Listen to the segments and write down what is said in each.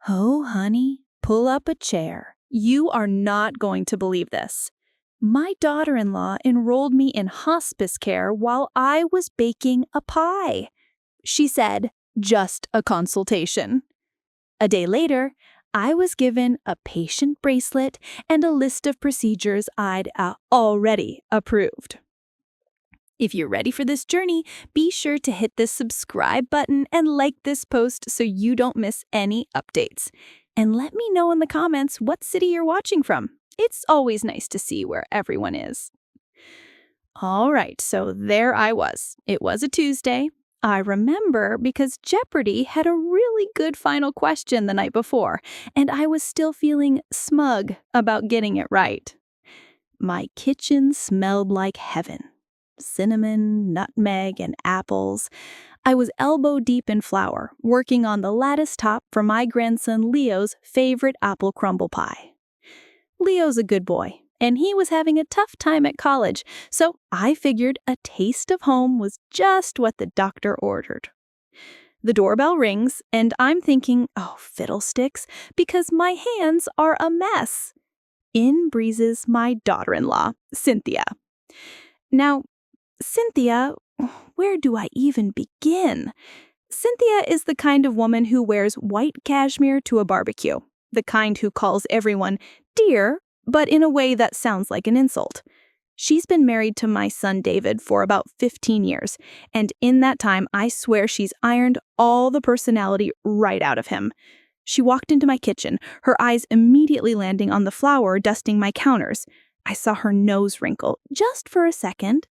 Oh, honey, pull up a chair. You are not going to believe this. My daughter-in-law enrolled me in hospice care while I was baking a pie. She said, just a consultation. A day later, I was given a patient bracelet and a list of procedures I'd already approved. If you're ready for this journey, be sure to hit this subscribe button and like this post so you don't miss any updates. And let me know in the comments what city you're watching from. It's always nice to see where everyone is. All right, so there I was. It was a Tuesday. I remember because Jeopardy had a really good final question the night before, and I was still feeling smug about getting it right. My kitchen smelled like heaven. Cinnamon, nutmeg, and apples. I was elbow deep in flour, working on the lattice top for my grandson Leo's favorite apple crumble pie. Leo's a good boy, and he was having a tough time at college, so I figured a taste of home was just what the doctor ordered. The doorbell rings, and I'm thinking, oh, fiddlesticks, because my hands are a mess. In breezes my daughter-in-law, Cynthia. Now, Cynthia, where do I even begin? Cynthia is the kind of woman who wears white cashmere to a barbecue, the kind who calls everyone dear, but in a way that sounds like an insult. She's been married to my son David for about 15 years, and in that time, I swear she's ironed all the personality right out of him. She walked into my kitchen, her eyes immediately landing on the flour dusting my counters. I saw her nose wrinkle just for a second.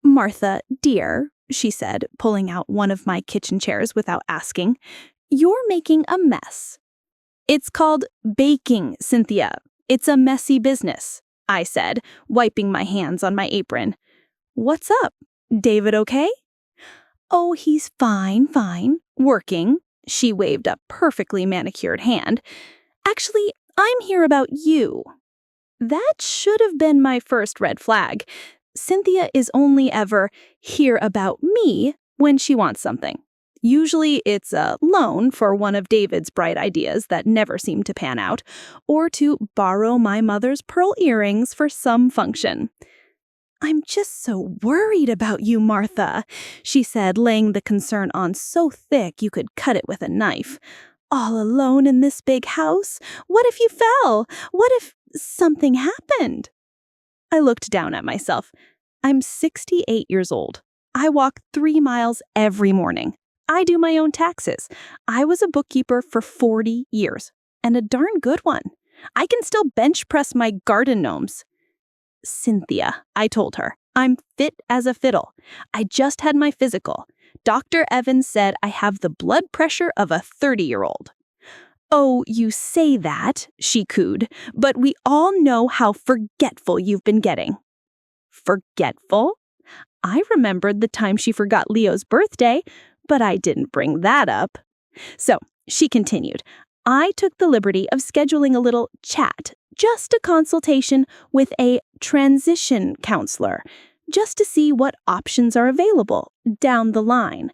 "Martha, dear," she said, pulling out one of my kitchen chairs without asking, "you're making a mess." "It's called baking, Cynthia. It's a messy business," I said, wiping my hands on my apron. "What's up? David okay?" "Oh, he's fine, working." She waved a perfectly manicured hand. "Actually, I'm here about you." That should have been my first red flag. Cynthia is only ever here about me when she wants something. Usually it's a loan for one of David's bright ideas that never seem to pan out, or to borrow my mother's pearl earrings for some function. "I'm just so worried about you, Martha," she said, laying the concern on so thick you could cut it with a knife. "All alone in this big house? What if you fell? What if something happened?" I looked down at myself. I'm 68 years old. I walk 3 miles every morning. I do my own taxes. I was a bookkeeper for 40 years, and a darn good one. I can still bench press my garden gnomes. "Cynthia," I told her, "I'm fit as a fiddle. I just had my physical. Dr. Evans said I have the blood pressure of a 30-year-old. "Oh, you say that," she cooed, "but we all know how forgetful you've been getting." Forgetful? I remembered the time she forgot Leo's birthday, but I didn't bring that up. So, she continued, "I took the liberty of scheduling a little chat, just a consultation with a transition counselor, just to see what options are available down the line.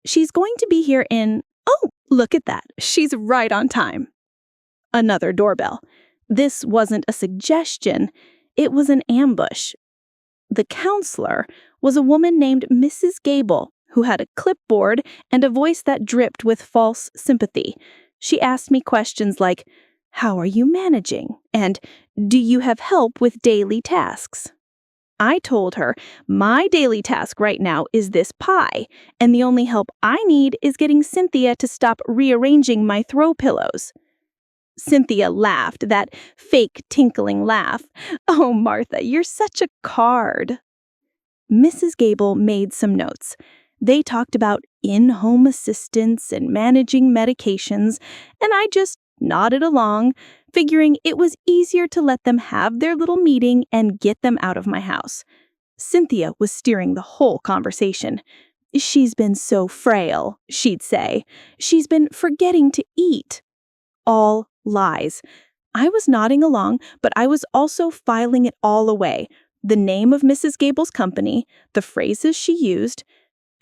She's going to be here in... Oh, look at that. She's right on time." Another doorbell. This wasn't a suggestion. It was an ambush. The counselor was a woman named Mrs. Gable, who had a clipboard and a voice that dripped with false sympathy. She asked me questions like, "How are you managing?" and "Do you have help with daily tasks?" I told her my daily task right now is this pie, and the only help I need is getting Cynthia to stop rearranging my throw pillows. Cynthia laughed, that fake tinkling laugh. "Oh, Martha, you're such a card." Mrs. Gable made some notes. They talked about in-home assistance and managing medications, and I just nodded along, figuring it was easier to let them have their little meeting and get them out of my house. Cynthia was steering the whole conversation. "She's been so frail," she'd say. "She's been forgetting to eat." All lies. I was nodding along, but I was also filing it all away. The name of Mrs. Gable's company, the phrases she used.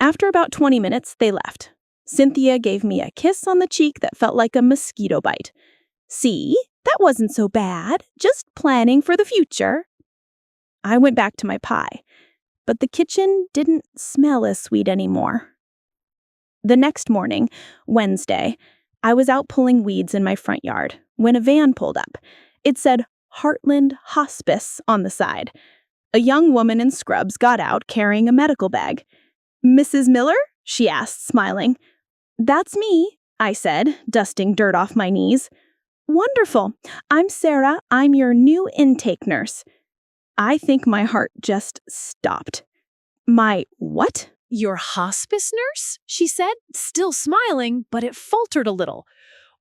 After about 20 minutes, they left. Cynthia gave me a kiss on the cheek that felt like a mosquito bite. See, that wasn't so bad, just planning for the future. I went back to my pie, but the kitchen didn't smell as sweet anymore. The next morning, Wednesday, I was out pulling weeds in my front yard when a van pulled up. It said Heartland Hospice on the side. A young woman in scrubs got out carrying a medical bag. "Mrs. Miller?" she asked, smiling. "That's me," I said, dusting dirt off my knees. "Wonderful. I'm Sarah. I'm your new intake nurse." I think my heart just stopped. My what? "Your hospice nurse?" she said, still smiling, but it faltered a little.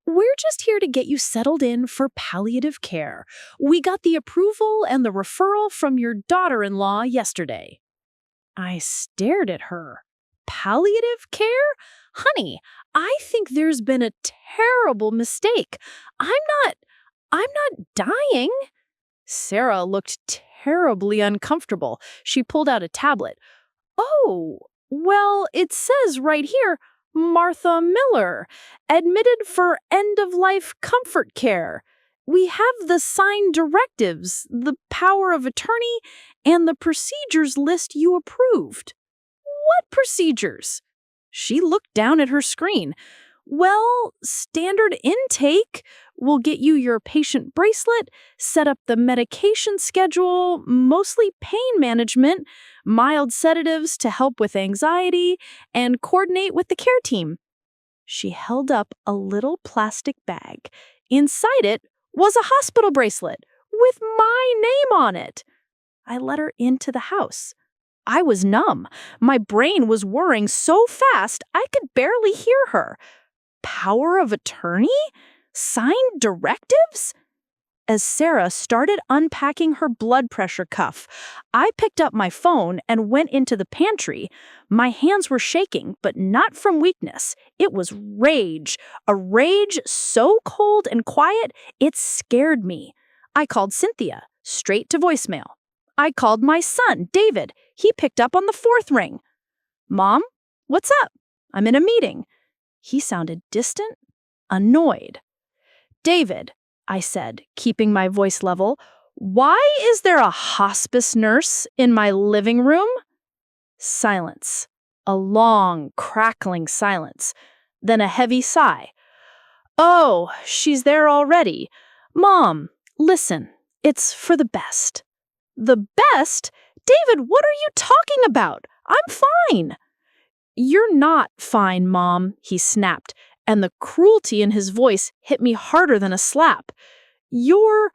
"We're just here to get you settled in for palliative care. We got the approval and the referral from your daughter-in-law yesterday." I stared at her. Palliative care? Honey, I think there's been a terrible mistake. I'm not dying. Sarah looked terribly uncomfortable. She pulled out a tablet. "Oh, well, it says right here, Martha Miller, admitted for end-of-life comfort care. We have the signed directives, the power of attorney, and the procedures list you approved." "What procedures?" She looked down at her screen. "Well, standard intake. We'll get you your patient bracelet, set up the medication schedule, mostly pain management, mild sedatives to help with anxiety, and coordinate with the care team." She held up a little plastic bag. Inside it was a hospital bracelet with my name on it. I let her into the house. I was numb. My brain was whirring so fast I could barely hear her. Power of attorney? Signed directives? As Sarah started unpacking her blood pressure cuff, I picked up my phone and went into the pantry. My hands were shaking, but not from weakness. It was rage. A rage so cold and quiet, it scared me. I called Cynthia, straight to voicemail. I called my son, David. He picked up on the fourth ring. "Mom, what's up? I'm in a meeting." He sounded distant, annoyed. "David," I said, keeping my voice level, "why is there a hospice nurse in my living room?" Silence. A long, crackling silence. Then a heavy sigh. "Oh, she's there already. Mom, listen, it's for the best." "The best? David, what are you talking about? I'm fine." "You're not fine, Mom," he snapped, and the cruelty in his voice hit me harder than a slap. You're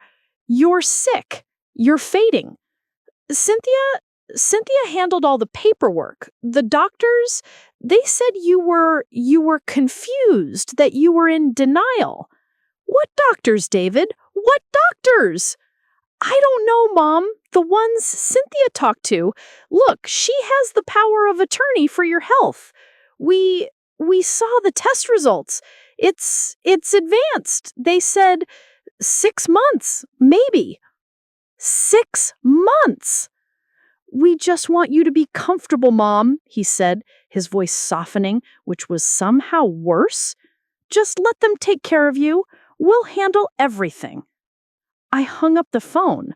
sick. You're fading. Cynthia handled all the paperwork. The doctors, they said you were confused, that you were in denial." "What doctors, David? What doctors?" "I don't know, Mom. The ones Cynthia talked to. Look, she has the power of attorney for your health. We saw the test results. It's advanced. They said 6 months, maybe." 6 months! "We just want you to be comfortable, Mom," he said, his voice softening, which was somehow worse. "Just let them take care of you. We'll handle everything." I hung up the phone.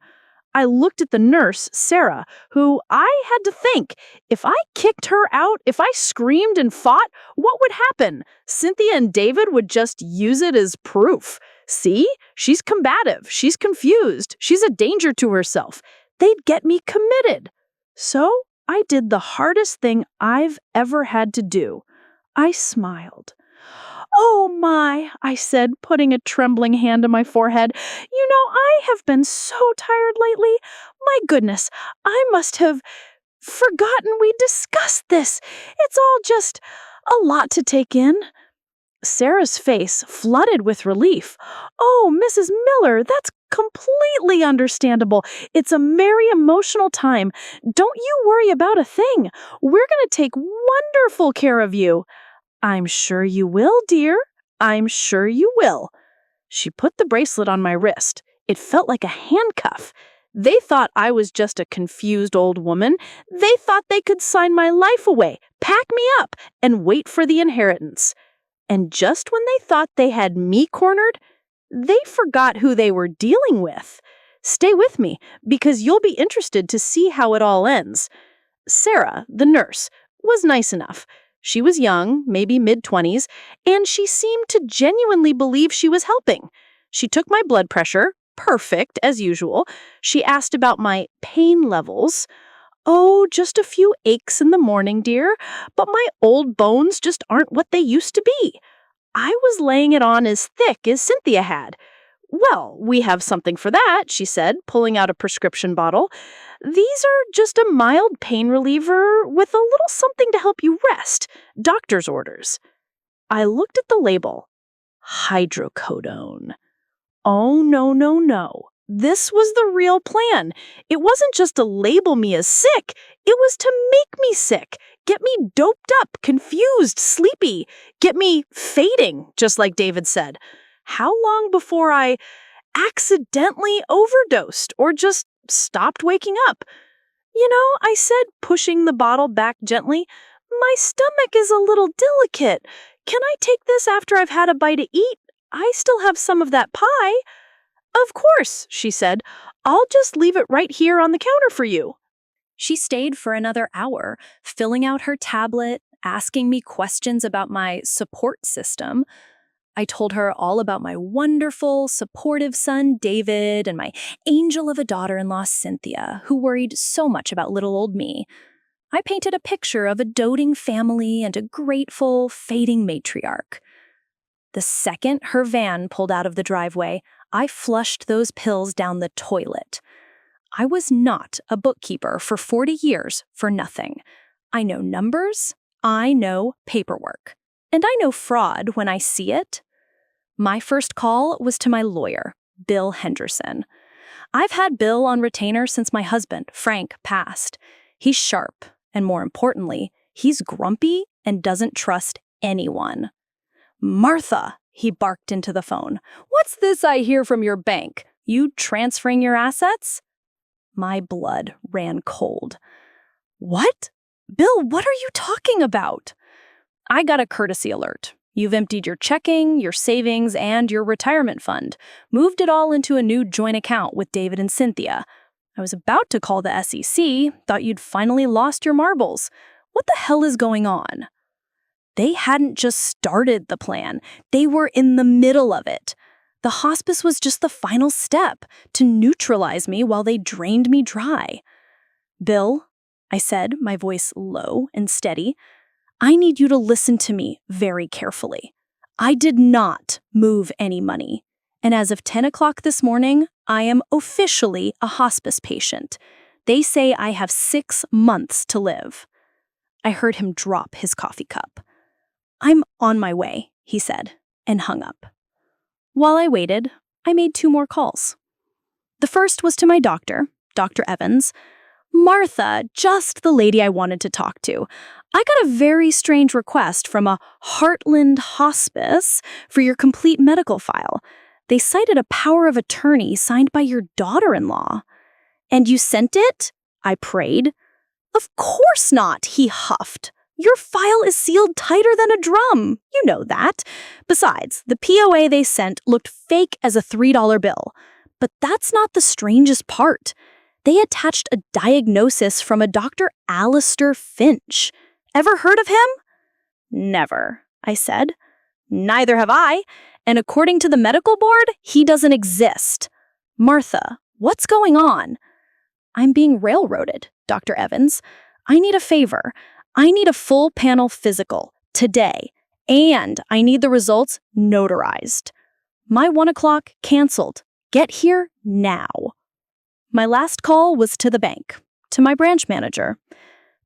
I looked at the nurse, Sarah, who I had to think, if I kicked her out, if I screamed and fought, what would happen? Cynthia and David would just use it as proof. "See? She's combative. She's confused. She's a danger to herself." They'd get me committed. So I did the hardest thing I've ever had to do. I smiled. "Oh my," I said, putting a trembling hand on my forehead. "You know, I have been so tired lately. My goodness, I must have forgotten we discussed this. It's all just a lot to take in." Sarah's face flooded with relief. "Oh, Mrs. Miller, that's completely understandable. It's a very emotional time. Don't you worry about a thing. We're going to take wonderful care of you." "I'm sure you will, dear. I'm sure you will." She put the bracelet on my wrist. It felt like a handcuff. They thought I was just a confused old woman. They thought they could sign my life away, pack me up, and wait for the inheritance. And just when they thought they had me cornered, they forgot who they were dealing with. Stay with me, because you'll be interested to see how it all ends. Sarah, the nurse, was nice enough. She was young, maybe mid-20s, and she seemed to genuinely believe she was helping. She took my blood pressure, perfect as usual. She asked about my pain levels. "Oh, just a few aches in the morning, dear, but my old bones just aren't what they used to be." I was laying it on as thick as Cynthia had. "Well, we have something for that," she said, pulling out a prescription bottle. "These are just a mild pain reliever with a little something to help you rest. Doctor's orders." I looked at the label. Hydrocodone. Oh, no, no, no. This was the real plan. It wasn't just to label me as sick. It was to make me sick. Get me doped up, confused, sleepy. Get me fading, just like David said. How long before I accidentally overdosed or just stopped waking up? I said, pushing the bottle back gently, "My stomach is a little delicate. Can I take this after I've had a bite to eat? I still have some of that pie." "Of course," she said. "I'll just leave it right here on the counter for you." She stayed for another hour, filling out her tablet, asking me questions about my support system. I told her all about my wonderful, supportive son, David, and my angel of a daughter-in-law, Cynthia, who worried so much about little old me. I painted a picture of a doting family and a grateful, fading matriarch. The second her van pulled out of the driveway, I flushed those pills down the toilet. I was not a bookkeeper for 40 years for nothing. I know numbers, I know paperwork, and I know fraud when I see it. My first call was to my lawyer, Bill Henderson. I've had Bill on retainer since my husband, Frank, passed. He's sharp, and more importantly, he's grumpy and doesn't trust anyone. "Martha," he barked into the phone, "what's this I hear from your bank? You transferring your assets?" My blood ran cold. "What? Bill, what are you talking about?" "I got a courtesy alert. You've emptied your checking, your savings, and your retirement fund. Moved it all into a new joint account with David and Cynthia. I was about to call the SEC, thought you'd finally lost your marbles. What the hell is going on?" They hadn't just started the plan. They were in the middle of it. The hospice was just the final step to neutralize me while they drained me dry. "Bill," I said, my voice low and steady, "I need you to listen to me very carefully. I did not move any money. And as of 10 o'clock this morning, I am officially a hospice patient. They say I have 6 months to live." I heard him drop his coffee cup. "I'm on my way," he said, and hung up. While I waited, I made 2 more calls. The first was to my doctor, Dr. Evans. "Martha, just the lady I wanted to talk to. I got a very strange request from a Heartland Hospice for your complete medical file. They cited a power of attorney signed by your daughter-in-law." "And you sent it?" I prayed. "Of course not," he huffed. "Your file is sealed tighter than a drum. You know that. Besides, the POA they sent looked fake as a $3 bill. But that's not the strangest part. They attached a diagnosis from a Dr. Alistair Finch. Ever heard of him?" "Never," I said. "Neither have I. And according to the medical board, he doesn't exist." "Martha, what's going on?" "I'm being railroaded, Dr. Evans. I need a favor. I need a full panel physical today, and I need the results notarized. My 1 o'clock canceled. Get here now." My last call was to the bank, to my branch manager.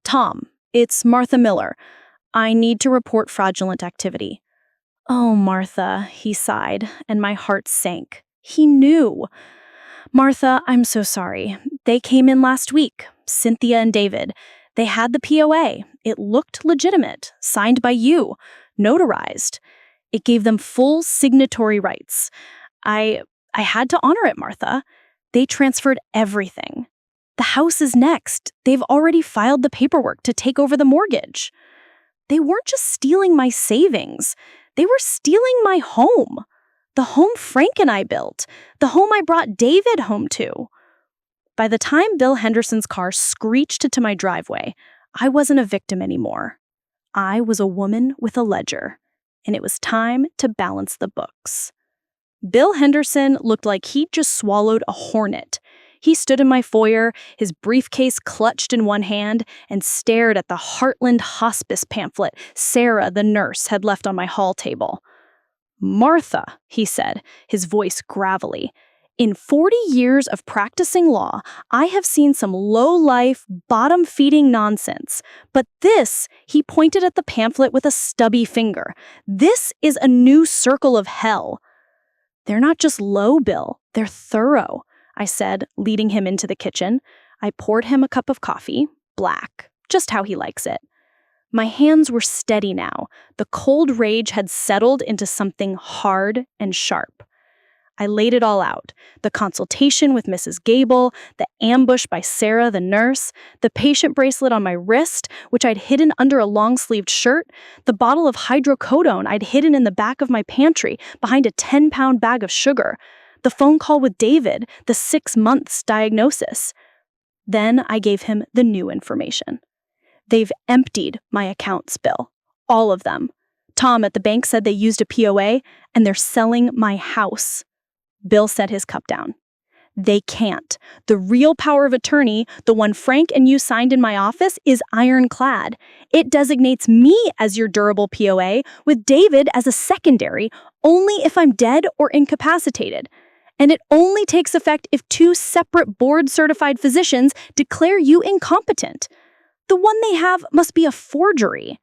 "Tom, it's Martha Miller. I need to report fraudulent activity." "Oh, Martha," he sighed, and my heart sank. He knew. "Martha, I'm so sorry. They came in last week, Cynthia and David. They had the POA. It looked legitimate, signed by you, notarized. It gave them full signatory rights. I had to honor it, Martha. They transferred everything. The house is next. They've already filed the paperwork to take over the mortgage. They weren't just stealing my savings. They were stealing my home. The home Frank and I built. The home I brought David home to. By the time Bill Henderson's car screeched into my driveway, I wasn't a victim anymore. I was a woman with a ledger, and it was time to balance the books. Bill Henderson looked like he'd just swallowed a hornet. He stood in my foyer, his briefcase clutched in one hand, and stared at the Heartland hospice pamphlet Sarah, the nurse, had left on my hall table. "Martha," he said, his voice gravelly, "in 40 years of practicing law, I have seen some low-life, bottom-feeding nonsense. But this," he pointed at the pamphlet with a stubby finger, "this is a new circle of hell." "They're not just low, Bill, they're thorough," I said, leading him into the kitchen. I poured him a cup of coffee, black, just how he likes it. My hands were steady now. The cold rage had settled into something hard and sharp. I laid it all out. The consultation with Mrs. Gable, the ambush by Sarah, the nurse, the patient bracelet on my wrist, which I'd hidden under a long-sleeved shirt, the bottle of hydrocodone I'd hidden in the back of my pantry behind a 10-pound bag of sugar, the phone call with David, the 6 months diagnosis. Then I gave him the new information. "They've emptied my accounts, Bill. All of them. Tom at the bank said they used a POA, and they're selling my house." Bill set his cup down. "They can't. The real power of attorney, the one Frank and you signed in my office, is ironclad. It designates me as your durable POA, with David as a secondary, only if I'm dead or incapacitated. And it only takes effect if 2 separate board-certified physicians declare you incompetent. The one they have must be a forgery."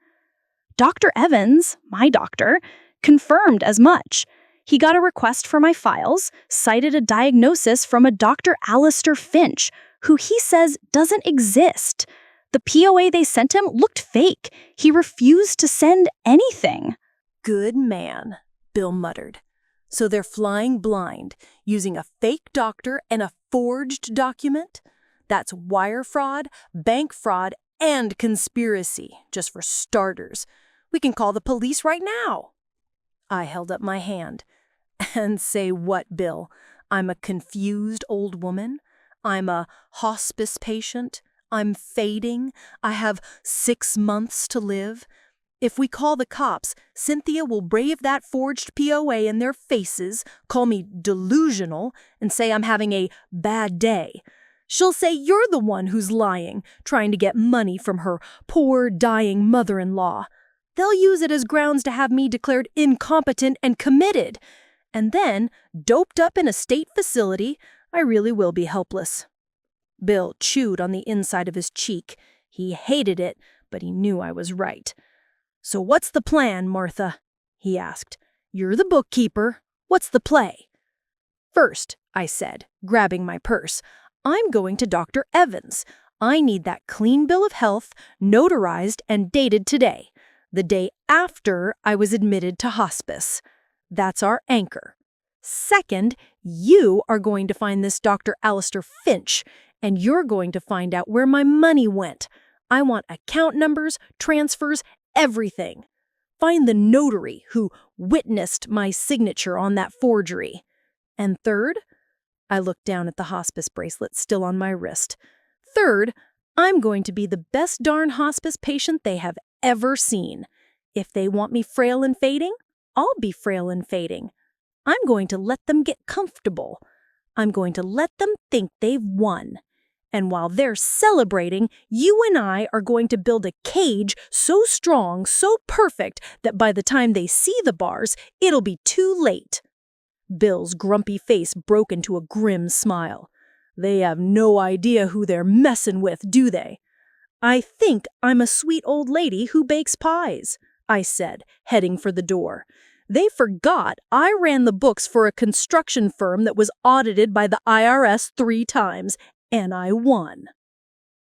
Dr. Evans, my doctor, confirmed as much. He got a request for my files, cited a diagnosis from a Dr. Alistair Finch, who he says doesn't exist. The POA they sent him looked fake. He refused to send anything. "Good man," Bill muttered. "So they're flying blind, using a fake doctor and a forged document? That's wire fraud, bank fraud, and conspiracy, just for starters. We can call the police right now." I held up my hand. "And say what, Bill? I'm a confused old woman? I'm a hospice patient? I'm fading? I have 6 months to live? If we call the cops, Cynthia will brave that forged POA in their faces, call me delusional, and say I'm having a bad day. She'll say you're the one who's lying, trying to get money from her poor, dying mother-in-law. They'll use it as grounds to have me declared incompetent and committed. And then, doped up in a state facility, I really will be helpless." Bill chewed on the inside of his cheek. He hated it, but he knew I was right. "So what's the plan, Martha?" he asked. "You're the bookkeeper. What's the play?" "First," I said, grabbing my purse, "I'm going to Dr. Evans. I need that clean bill of health, notarized and dated today, the day after I was admitted to hospice. That's our anchor. Second, you are going to find this Dr. Alistair Finch, and you're going to find out where my money went. I want account numbers, transfers, everything. Find the notary who witnessed my signature on that forgery. And third," I looked down at the hospice bracelet still on my wrist, "third, I'm going to be the best darn hospice patient they have ever seen. If they want me frail and fading, I'll be frail and fading. I'm going to let them get comfortable. I'm going to let them think they've won. And while they're celebrating, you and I are going to build a cage so strong, so perfect, that by the time they see the bars, it'll be too late." Bill's grumpy face broke into a grim smile. "They have no idea who they're messing with, do they?" "I think I'm a sweet old lady who bakes pies," I said, heading for the door. "They forgot I ran the books for a construction firm that was audited by the IRS 3 times, and I won."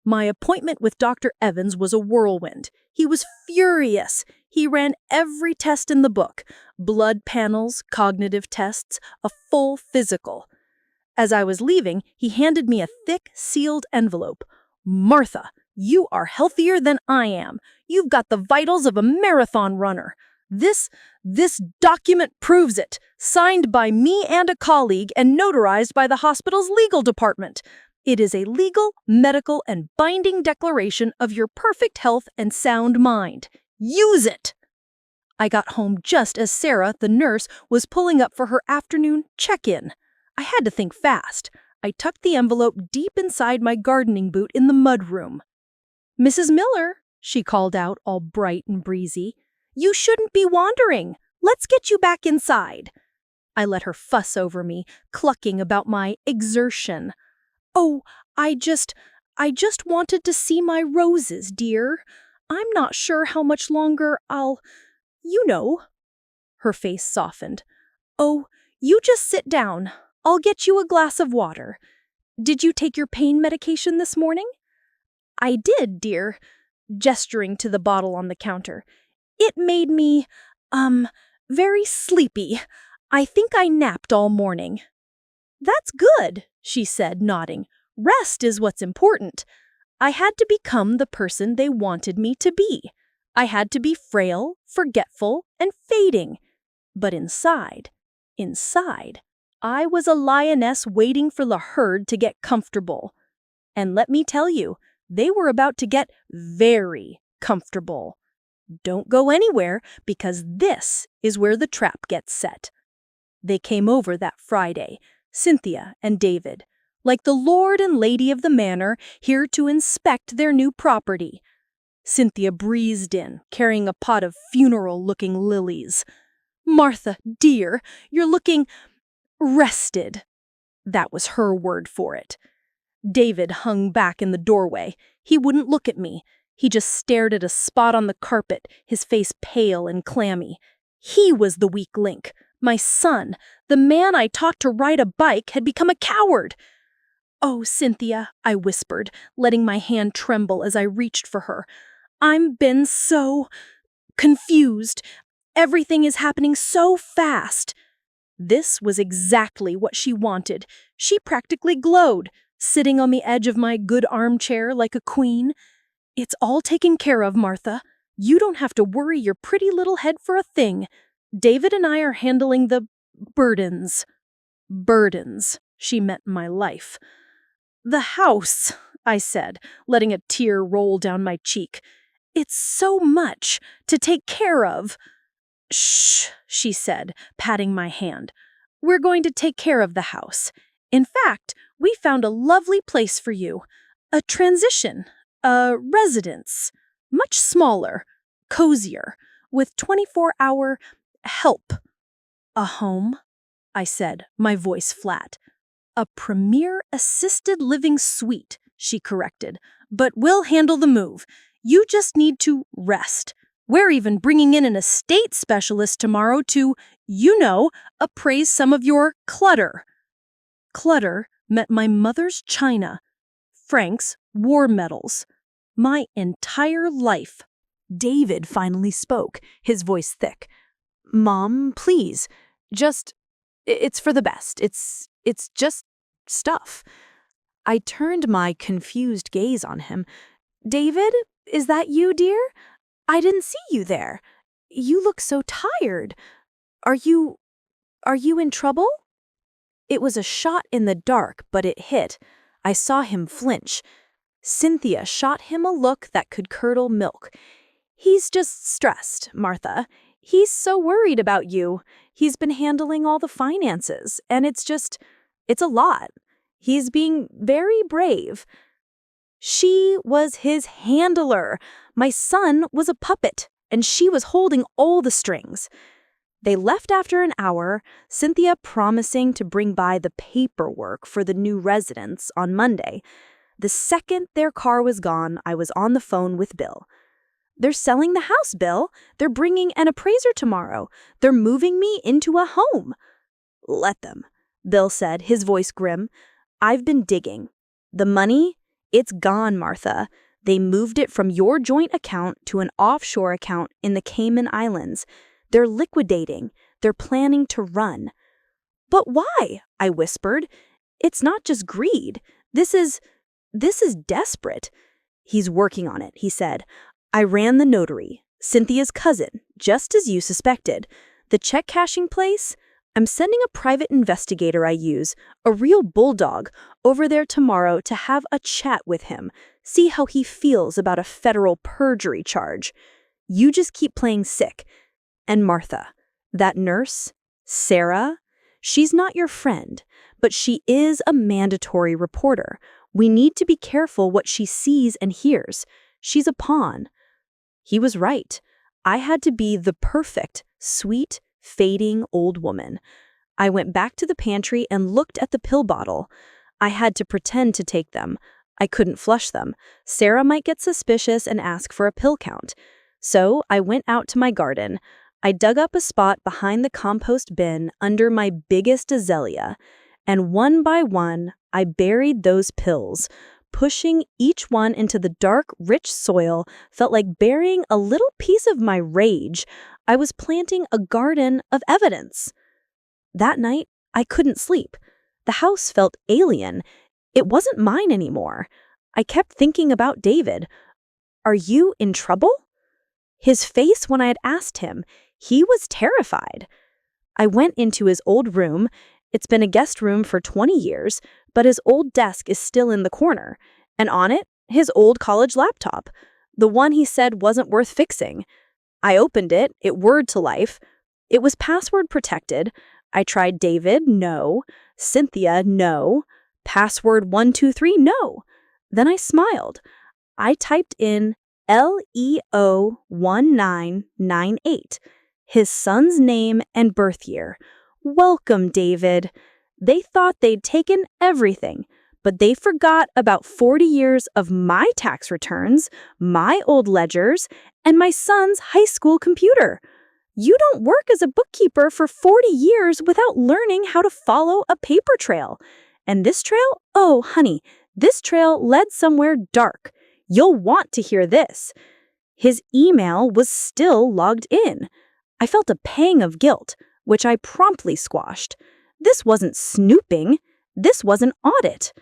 My appointment with Dr. Evans was a whirlwind. He was furious. He ran every test in the book, blood panels, cognitive tests, a full physical. As I was leaving, he handed me a thick, sealed envelope. "Martha, you are healthier than I am. You've got the vitals of a marathon runner. This document proves it. Signed by me and a colleague and notarized by the hospital's legal department. It is a legal, medical, and binding declaration of your perfect health and sound mind. Use it!" I got home just as Sarah, the nurse, was pulling up for her afternoon check-in. I had to think fast. I tucked the envelope deep inside my gardening boot in the mudroom. "Mrs. Miller," she called out, all bright and breezy, "you shouldn't be wandering. Let's get you back inside." I let her fuss over me, clucking about my exertion. "Oh, I just wanted to see my roses, dear. I'm not sure how much longer you know." Her face softened. "Oh, you just sit down. I'll get you a glass of water. Did you take your pain medication this morning?" "I did, dear," gesturing to the bottle on the counter. "It made me, very sleepy. I think I napped all morning." "That's good," she said, nodding. "Rest is what's important." I had to become the person they wanted me to be. I had to be frail, forgetful, and fading. But inside, I was a lioness waiting for the herd to get comfortable. And let me tell you, they were about to get very comfortable. Don't go anywhere, because this is where the trap gets set. They came over that Friday, Cynthia and David, like the lord and lady of the manor, here to inspect their new property. Cynthia breezed in, carrying a pot of funeral-looking lilies. "Martha, dear, you're looking rested." That was her word for it. David hung back in the doorway. He wouldn't look at me. He just stared at a spot on the carpet, his face pale and clammy. He was the weak link. My son, the man I taught to ride a bike, had become a coward. "Oh, Cynthia," I whispered, letting my hand tremble as I reached for her. "I've been so confused. Everything is happening so fast." This was exactly what she wanted. She practically glowed, sitting on the edge of my good armchair like a queen. "It's all taken care of, Martha. You don't have to worry your pretty little head for a thing. David and I are handling the burdens." Burdens, she meant my life. "The house," I said, letting a tear roll down my cheek. "It's so much to take care of." "Shh," she said, patting my hand. "We're going to take care of the house. In fact, we found a lovely place for you. A transition, a residence. Much smaller, cozier, with 24-hour help." "A home?" I said, my voice flat. "A premier assisted living suite," she corrected. "But we'll handle the move. You just need to rest. We're even bringing in an estate specialist tomorrow to, appraise some of your clutter." Clutter meant my mother's china, Frank's war medals, my entire life. David finally spoke, his voice thick. "Mom, please, it's for the best. It's just stuff." I turned my confused gaze on him. "David, is that you, dear? I didn't see you there. You look so tired. Are you in trouble?" It was a shot in the dark, but it hit. I saw him flinch. Cynthia shot him a look that could curdle milk. "He's just stressed, Martha. He's so worried about you. He's been handling all the finances, and it's a lot. He's being very brave." She was his handler. My son was a puppet, and she was holding all the strings. They left after an hour, Cynthia promising to bring by the paperwork for the new residence on Monday. The second their car was gone, I was on the phone with Bill. "They're selling the house, Bill. They're bringing an appraiser tomorrow. They're moving me into a home." "Let them," Bill said, his voice grim. "I've been digging. The money, it's gone, Martha. They moved it from your joint account to an offshore account in the Cayman Islands. They're liquidating. They're planning to run." "But why?" I whispered. It's not just greed. This is desperate. He's working on it, he said. I ran the notary, Cynthia's cousin, just as you suspected. The check cashing place? I'm sending a private investigator I use, a real bulldog, over there tomorrow to have a chat with him, see how he feels about a federal perjury charge. You just keep playing sick. And Martha, that nurse, Sarah, she's not your friend, but she is a mandatory reporter. We need to be careful what she sees and hears. She's a pawn. He was right. I had to be the perfect, sweet, fading old woman. I went back to the pantry and looked at the pill bottle. I had to pretend to take them. I couldn't flush them. Sarah might get suspicious and ask for a pill count. So I went out to my garden. I dug up a spot behind the compost bin under my biggest azalea, and one by one, I buried those pills. Pushing each one into the dark, rich soil felt like burying a little piece of my rage. I was planting a garden of evidence. That night, I couldn't sleep. The house felt alien. It wasn't mine anymore. I kept thinking about David. Are you in trouble? His face when I had asked him, he was terrified. I went into his old room. It's been a guest room for 20 years, but his old desk is still in the corner, and on it, his old college laptop, the one he said wasn't worth fixing. I opened it, it whirred to life. It was password protected. I tried David, no. Cynthia, no. Password 123, no. Then I smiled. I typed in LEO1998, his son's name and birth year. Welcome, David. They thought they'd taken everything, but they forgot about 40 years of my tax returns, my old ledgers, and my son's high school computer. You don't work as a bookkeeper for 40 years without learning how to follow a paper trail. And this trail? Oh, honey, this trail led somewhere dark. You'll want to hear this. His email was still logged in. I felt a pang of guilt, which I promptly squashed. This wasn't snooping. This was an audit.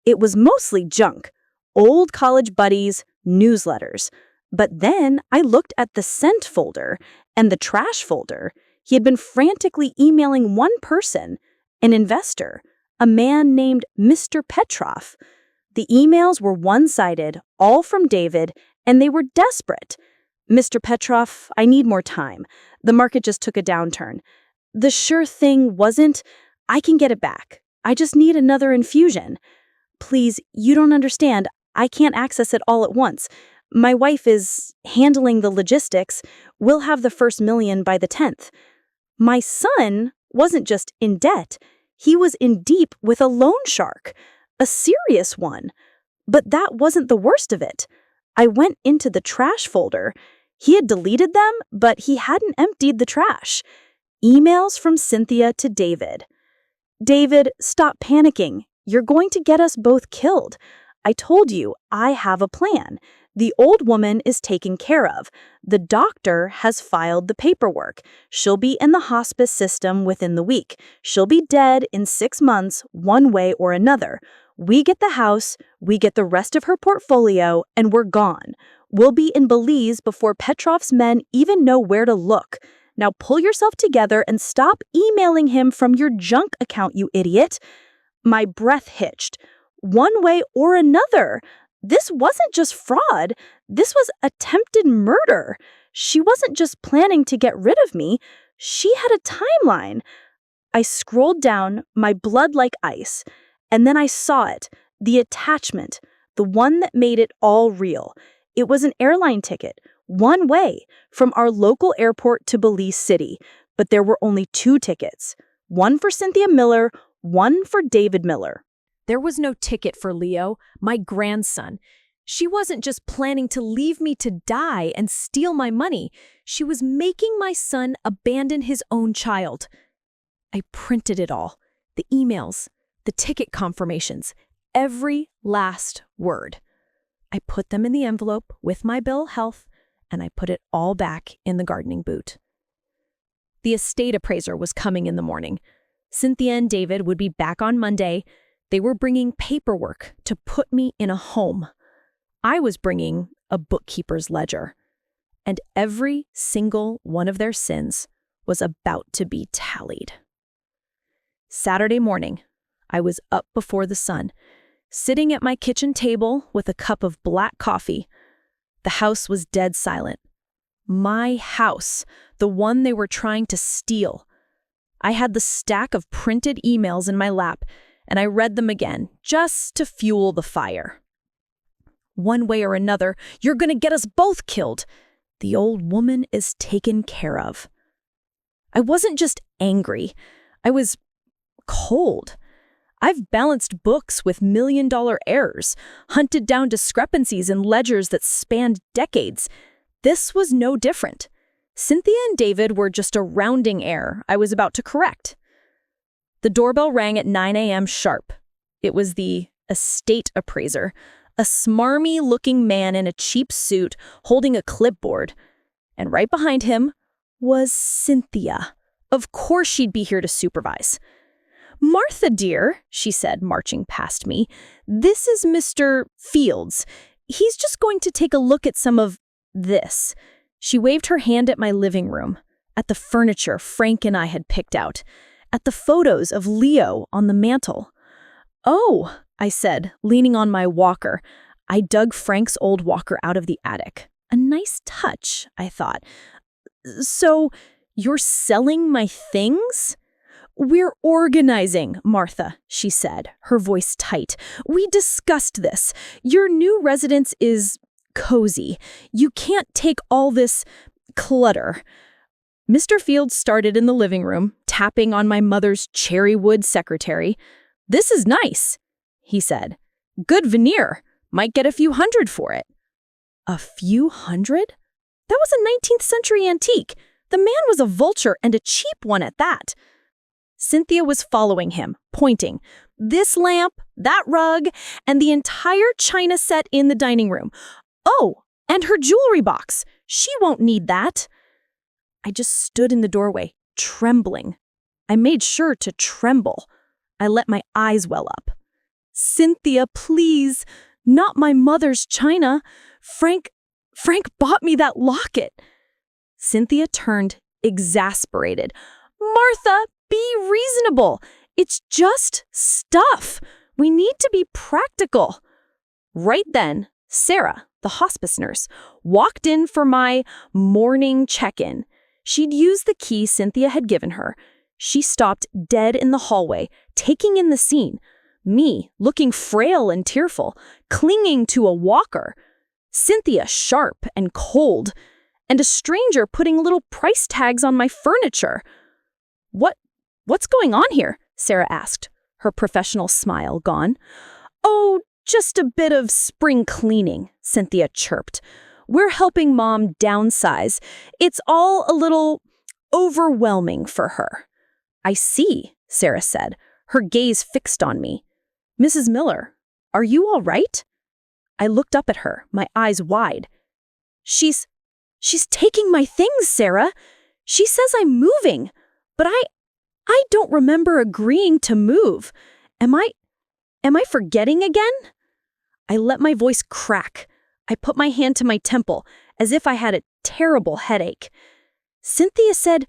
It was mostly junk, old college buddies, newsletters. But then I looked at the sent folder and the trash folder. He had been frantically emailing one person, an investor, a man named Mr. Petrov. The emails were one-sided, all from David, and they were desperate. Mr. Petrov, I need more time. The market just took a downturn. The sure thing wasn't, I can get it back. I just need another infusion. Please, you don't understand. I can't access it all at once. My wife is handling the logistics. We'll have the first million by the 10th. My son wasn't just in debt. He was in deep with a loan shark, a serious one. But that wasn't the worst of it. I went into the trash folder. He had deleted them, but he hadn't emptied the trash. Emails from Cynthia to David. David, stop panicking. You're going to get us both killed. I told you, I have a plan. The old woman is taken care of. The doctor has filed the paperwork. She'll be in the hospice system within the week. She'll be dead in 6 months, one way or another. We get the house, we get the rest of her portfolio, and we're gone. We'll be in Belize before Petrov's men even know where to look. Now pull yourself together and stop emailing him from your junk account, you idiot. My breath hitched. One way or another. This wasn't just fraud. This was attempted murder. She wasn't just planning to get rid of me. She had a timeline. I scrolled down, my blood like ice, and then I saw it, the attachment, the one that made it all real. It was an airline ticket, one way, from our local airport to Belize City, but there were only 2 tickets, one for Cynthia Miller, one for David Miller. There was no ticket for Leo, my grandson. She wasn't just planning to leave me to die and steal my money. She was making my son abandon his own child. I printed it all. The emails, the ticket confirmations, every last word. I put them in the envelope with my bill of health, and I put it all back in the gardening boot. The estate appraiser was coming in the morning. Cynthia and David would be back on Monday. They were bringing paperwork to put me in a home. I was bringing a bookkeeper's ledger. And every single one of their sins was about to be tallied. Saturday morning, I was up before the sun, sitting at my kitchen table with a cup of black coffee. The house was dead silent. My house, the one they were trying to steal. I had the stack of printed emails in my lap, and I read them again, just to fuel the fire. One way or another, you're going to get us both killed. The old woman is taken care of. I wasn't just angry. I was cold. I've balanced books with million-dollar errors, hunted down discrepancies in ledgers that spanned decades. This was no different. Cynthia and David were just a rounding error I was about to correct. The doorbell rang at 9 a.m. sharp. It was the estate appraiser, a smarmy-looking man in a cheap suit holding a clipboard. And right behind him was Cynthia. Of course she'd be here to supervise. "Martha, dear," she said, marching past me, "this is Mr. Fields. He's just going to take a look at some of this." She waved her hand at my living room, at the furniture Frank and I had picked out, at the photos of Leo on the mantel. "Oh," I said, leaning on my walker. I dug Frank's old walker out of the attic. A nice touch, I thought. "So, you're selling my things?" "We're organizing, Martha," she said, her voice tight. "We discussed this. Your new residence is cozy. You can't take all this clutter." Mr. Fields started in the living room, tapping on my mother's cherry wood secretary. "This is nice," he said. "Good veneer. Might get a few hundred for it." A few hundred? That was a 19th century antique. The man was a vulture, and a cheap one at that. Cynthia was following him, pointing. "This lamp, that rug, and the entire china set in the dining room. Oh, and her jewelry box. She won't need that." I just stood in the doorway, trembling. I made sure to tremble. I let my eyes well up. "Cynthia, please. Not my mother's china. Frank bought me that locket." Cynthia turned, exasperated. "Martha, be reasonable. It's just stuff. We need to be practical." Right then, Sarah, the hospice nurse, walked in for my morning check-in. She'd used the key Cynthia had given her. She stopped dead in the hallway, taking in the scene. Me, looking frail and tearful, clinging to a walker. Cynthia, sharp and cold. And a stranger putting little price tags on my furniture. What's going on here?" Sarah asked, her professional smile gone. "Oh, just a bit of spring cleaning," Cynthia chirped. "We're helping Mom downsize. It's all a little overwhelming for her." "I see," Sarah said, her gaze fixed on me. "Mrs. Miller, are you all right?" I looked up at her, my eyes wide. She's taking my things, Sarah. She says I'm moving, but I don't remember agreeing to move. Am I forgetting again?" I let my voice crack. I put my hand to my temple, as if I had a terrible headache. Cynthia said,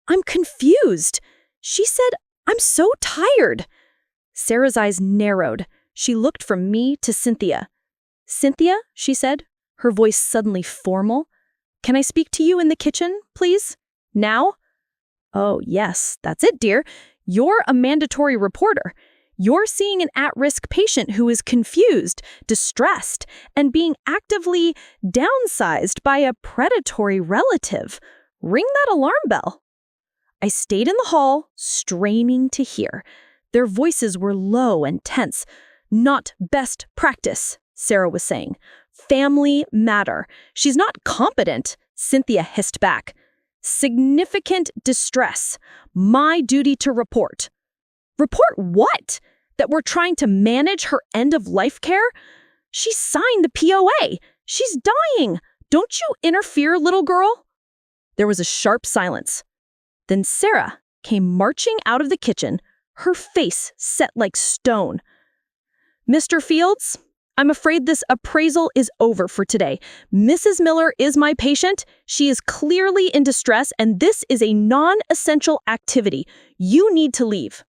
"I'm confused." She said, "I'm so tired." Sarah's eyes narrowed. She looked from me to Cynthia. "Cynthia," she said, her voice suddenly formal, "can I speak to you in the kitchen, please? Now?" "Oh, yes, that's it, dear. You're a mandatory reporter. You're seeing an at-risk patient who is confused, distressed, and being actively downsized by a predatory relative. Ring that alarm bell." I stayed in the hall, straining to hear. Their voices were low and tense. "Not best practice," Sarah was saying. "Family matter. She's not competent," Cynthia hissed back. "Significant distress. My duty to report." "Report what? That we're trying to manage her end-of-life care? She signed the POA. She's dying. Don't you interfere, little girl." There was a sharp silence. Then Sarah came marching out of the kitchen, her face set like stone. Mr. Fields, I'm afraid this appraisal is over for today. Mrs. Miller is my patient. She is clearly in distress, and this is a non-essential activity. You need to leave.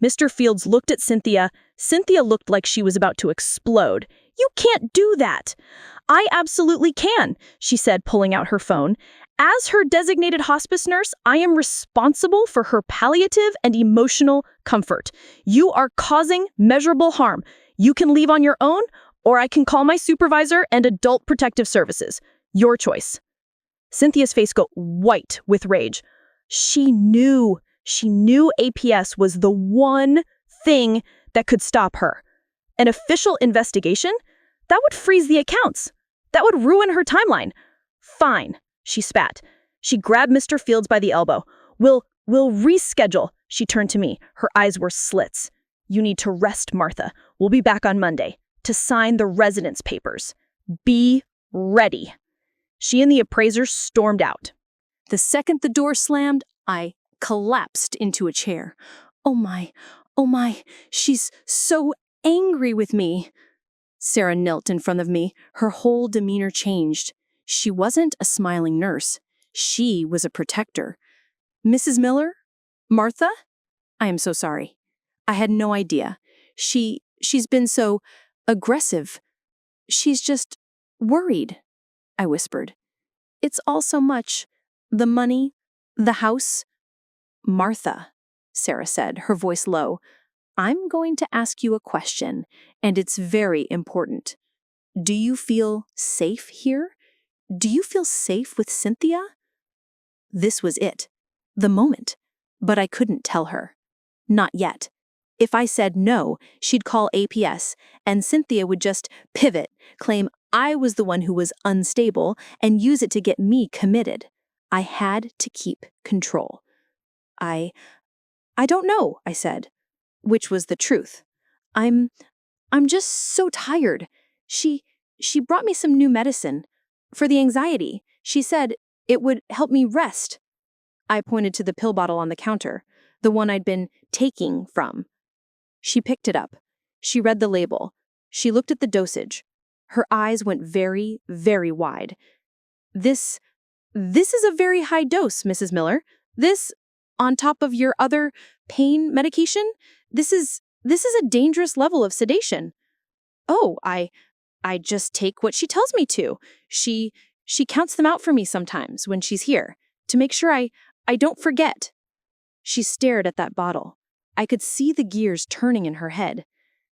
Mr. Fields looked at Cynthia. Cynthia looked like she was about to explode. You can't do that. I absolutely can, she said, pulling out her phone. As her designated hospice nurse, I am responsible for her palliative and emotional comfort. You are causing measurable harm. You can leave on your own, or I can call my supervisor and Adult Protective Services. Your choice. Cynthia's face got white with rage. She knew APS was the one thing that could stop her. An official investigation? That would freeze the accounts. That would ruin her timeline. Fine, she spat. She grabbed Mr. Fields by the elbow. We'll reschedule. She turned to me. Her eyes were slits. You need to rest, Martha. We'll be back on Monday to sign the residence papers. Be ready. She and the appraiser stormed out. The second the door slammed, I collapsed into a chair. Oh my, she's so angry with me. Sarah knelt in front of me. Her whole demeanor changed. She wasn't a smiling nurse. She was a protector. Mrs. Miller? Martha? I am so sorry. I had no idea. She's been so aggressive. She's just worried, I whispered. It's all so much. The money, the house. Martha, Sarah said, her voice low. I'm going to ask you a question, and it's very important. Do you feel safe here? Do you feel safe with Cynthia? This was it. The moment. But I couldn't tell her. Not yet. If I said no, she'd call APS, and Cynthia would just pivot, claim I was the one who was unstable, and use it to get me committed. I had to keep control. I don't know, I said, which was the truth. I'm just so tired. She brought me some new medicine for the anxiety. She said it would help me rest. I pointed to the pill bottle on the counter, the one I'd been taking from. She picked it up. She read the label. She looked at the dosage. Her eyes went very, very wide. This is a very high dose, Mrs. Miller. This, on top of your other pain medication, this is a dangerous level of sedation. Oh, I just take what she tells me to. She counts them out for me sometimes when she's here, to make sure I don't forget. She stared at that bottle. I could see the gears turning in her head.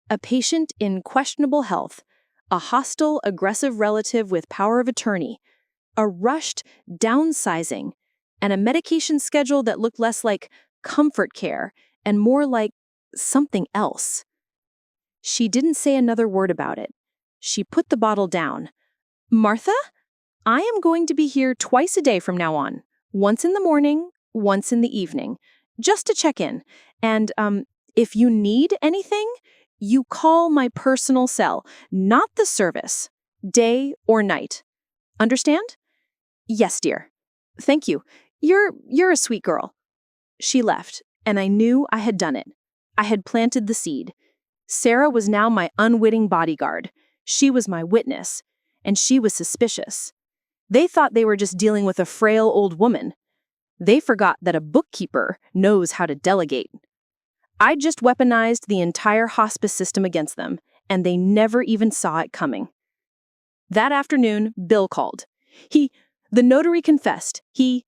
A patient in questionable health, a hostile, aggressive relative with power of attorney, a rushed downsizing, and a medication schedule that looked less like comfort care and more like something else. She didn't say another word about it. She put the bottle down. Martha, I am going to be here twice a day from now on. Once in the morning, once in the evening, just to check in. And if you need anything, you call my personal cell, not the service, day or night. Understand? Yes, dear. Thank you. You're a sweet girl. She left, and I knew I had done it. I had planted the seed. Sarah was now my unwitting bodyguard. She was my witness, and she was suspicious. They thought they were just dealing with a frail old woman. They forgot that a bookkeeper knows how to delegate. I just weaponized the entire hospice system against them, and they never even saw it coming. That afternoon, Bill called. The notary confessed. He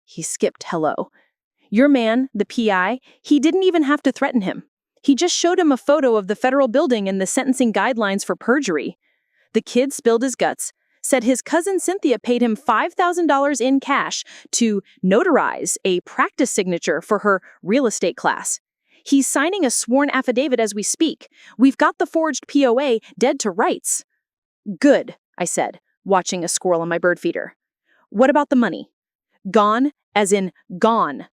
skipped hello. Your man, the PI, he didn't even have to threaten him. He just showed him a photo of the federal building and the sentencing guidelines for perjury. The kid spilled his guts, said his cousin Cynthia paid him $5,000 in cash to notarize a practice signature for her real estate class. He's signing a sworn affidavit as we speak. We've got the forged POA dead to rights. Good, I said, watching a squirrel on my bird feeder. What about the money? Gone, as in gone.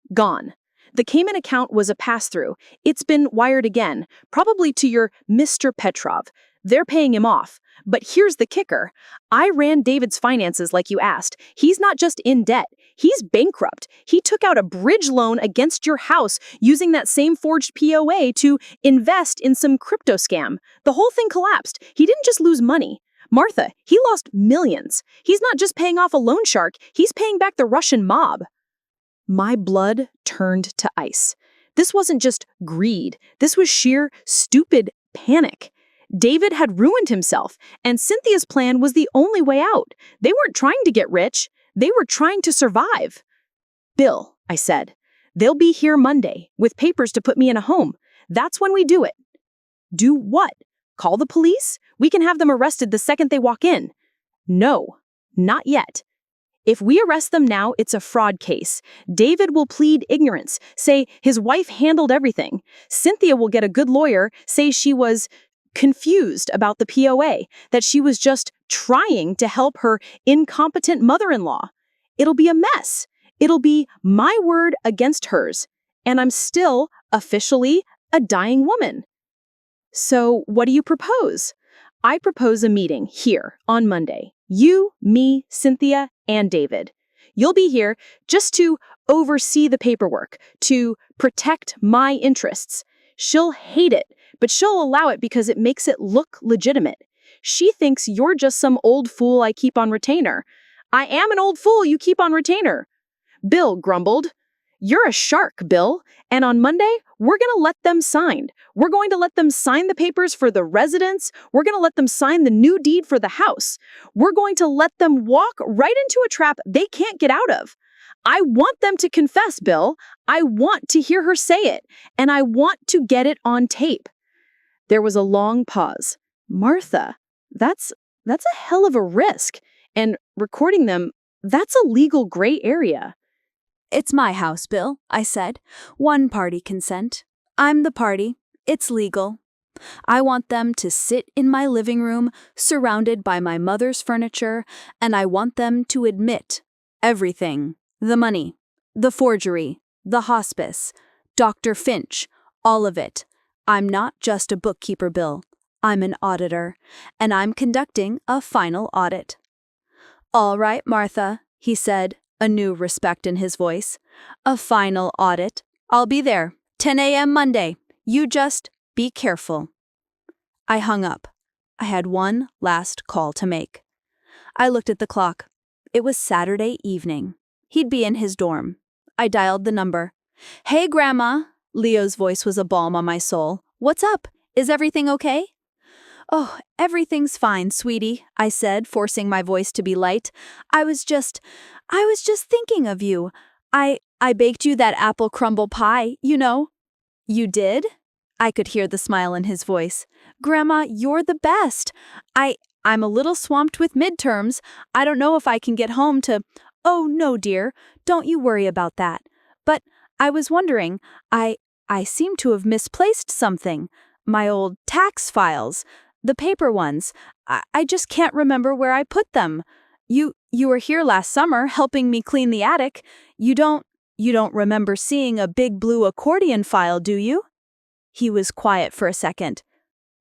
The Cayman account was a pass-through. It's been wired again, probably to your Mr. Petrov. They're paying him off. But here's the kicker. I ran David's finances like you asked. He's not just in debt. He's bankrupt. He took out a bridge loan against your house using that same forged POA to invest in some crypto scam. The whole thing collapsed. He didn't just lose money. Martha, he lost millions. He's not just paying off a loan shark, he's paying back the Russian mob. My blood turned to ice. This wasn't just greed. This was sheer, stupid panic. David had ruined himself, and Cynthia's plan was the only way out. They weren't trying to get rich. They were trying to survive. Bill, I said, they'll be here Monday with papers to put me in a home. That's when we do it. Do what? Call the police? We can have them arrested the second they walk in. No, not yet. If we arrest them now, it's a fraud case. David will plead ignorance, say his wife handled everything. Cynthia will get a good lawyer, say she was confused about the POA, that she was just trying to help her incompetent mother-in-law. It'll be a mess. It'll be my word against hers. And I'm still officially a dying woman. So what do you propose? I propose a meeting here on Monday. You, me, Cynthia, and David. You'll be here just to oversee the paperwork, to protect my interests. She'll hate it, but she'll allow it because it makes it look legitimate. She thinks you're just some old fool I keep on retainer. I am an old fool you keep on retainer. Bill grumbled. You're a shark, Bill. And on Monday, we're going to let them sign. We're going to let them sign the papers for the residence. We're going to let them sign the new deed for the house. We're going to let them walk right into a trap they can't get out of. I want them to confess, Bill. I want to hear her say it. And I want to get it on tape. There was a long pause. Martha, that's a hell of a risk. And recording them, that's a legal gray area. It's my house, Bill, I said. One-party consent. I'm the party. It's legal. I want them to sit in my living room, surrounded by my mother's furniture, and I want them to admit everything. The money, the forgery, the hospice, Dr. Finch, all of it. I'm not just a bookkeeper, Bill. I'm an auditor, and I'm conducting a final audit. All right, Martha, he said, a new respect in his voice. A final audit. I'll be there. 10 a.m. Monday. You just be careful. I hung up. I had one last call to make. I looked at the clock. It was Saturday evening. He'd be in his dorm. I dialed the number. Hey, Grandma. Leo's voice was a balm on my soul. What's up? Is everything okay? Oh, everything's fine, sweetie, I said, forcing my voice to be light. I was just thinking of you. I baked you that apple crumble pie, you know. You did? I could hear the smile in his voice. Grandma, you're the best. I'm a little swamped with midterms. I don't know if I can get home to... Oh, no, dear. Don't you worry about that. But I was wondering, I seem to have misplaced something. My old tax files. The paper ones. I just can't remember where I put them. You were here last summer helping me clean the attic. You don't remember seeing a big blue accordion file, do you? He was quiet for a second.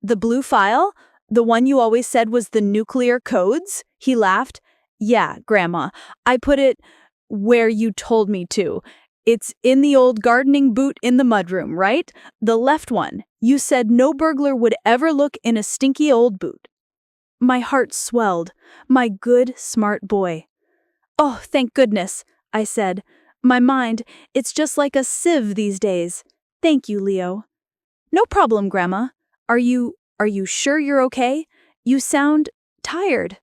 The blue file? The one you always said was the nuclear codes? He laughed. Yeah, Grandma. I put it where you told me to. It's in the old gardening boot in the mudroom, right? The left one. You said no burglar would ever look in a stinky old boot. My heart swelled. My good, smart boy. Oh, thank goodness, I said. My mind, it's just like a sieve these days. Thank you, Leo. No problem, Grandma. Are you sure you're okay? You sound tired.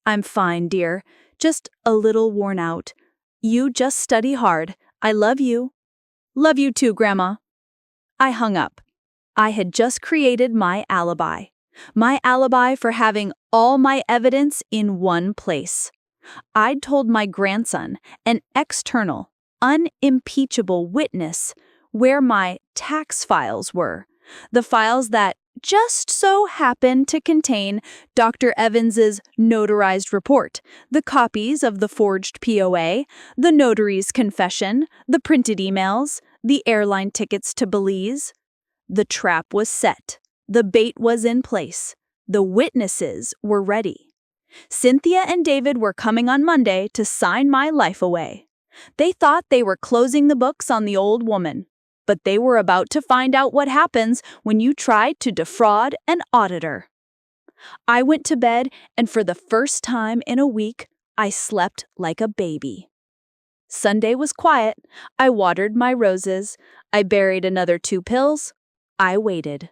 I'm fine, dear. Just a little worn out. You just study hard. I love you. Love you too, Grandma. I hung up. I had just created my alibi. My alibi for having all my evidence in one place. I'd told my grandson, an external, unimpeachable witness, where my tax files were. The files that just so happened to contain Dr. Evans's notarized report, the copies of the forged POA, the notary's confession, the printed emails, the airline tickets to Belize. The trap was set. The bait was in place. The witnesses were ready. Cynthia and David were coming on Monday to sign my life away. They thought they were closing the books on the old woman, but they were about to find out what happens when you try to defraud an auditor. I went to bed, and for the first time in a week, I slept like a baby. Sunday was quiet. I watered my roses. I buried another 2 pills. I waited.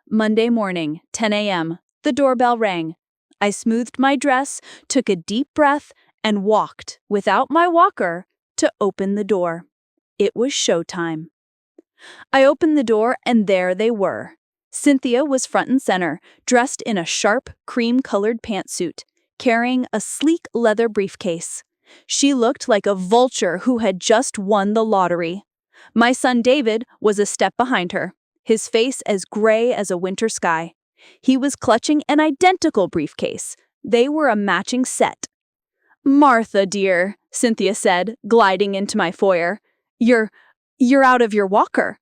Monday morning, 10 a.m., the doorbell rang. I smoothed my dress, took a deep breath, and walked, without my walker, to open the door. It was showtime. I opened the door, and there they were. Cynthia was front and center, dressed in a sharp, cream-colored pantsuit, carrying a sleek leather briefcase. She looked like a vulture who had just won the lottery. My son David was a step behind her, his face as gray as a winter sky. He was clutching an identical briefcase. They were a matching set. "Martha, dear," Cynthia said, gliding into my foyer. You're out of your walker."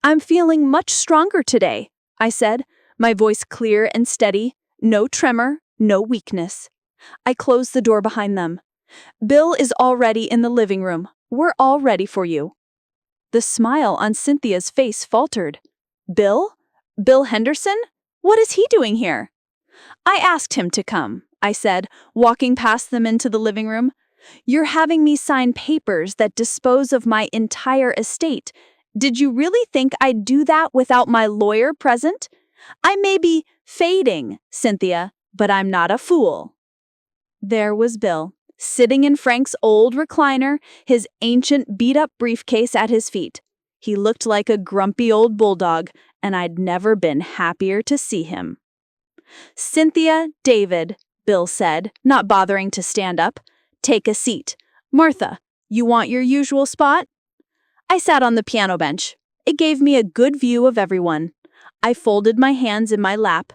"I'm feeling much stronger today," I said, my voice clear and steady, no tremor, no weakness. I closed the door behind them. "Bill is already in the living room. We're all ready for you." The smile on Cynthia's face faltered. "Bill? Bill Henderson? What is he doing here?" "I asked him to come," I said, walking past them into the living room. "You're having me sign papers that dispose of my entire estate. Did you really think I'd do that without my lawyer present? I may be fading, Cynthia, but I'm not a fool." There was Bill, sitting in Frank's old recliner, his ancient beat-up briefcase at his feet. He looked like a grumpy old bulldog, and I'd never been happier to see him. "Cynthia, David," Bill said, not bothering to stand up. "Take a seat. Martha, you want your usual spot?" I sat on the piano bench. It gave me a good view of everyone. I folded my hands in my lap.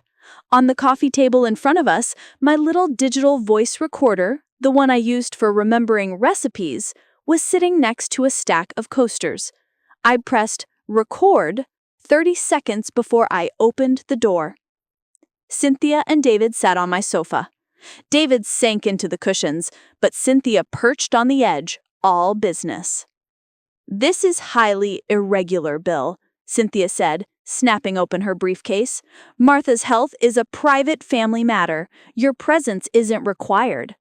On the coffee table in front of us, my little digital voice recorder, the one I used for remembering recipes, was sitting next to a stack of coasters. I pressed record 30 seconds before I opened the door. Cynthia and David sat on my sofa. David sank into the cushions, but Cynthia perched on the edge, all business. "This is highly irregular, Bill," Cynthia said, snapping open her briefcase. "Martha's health is a private family matter. Your presence isn't required."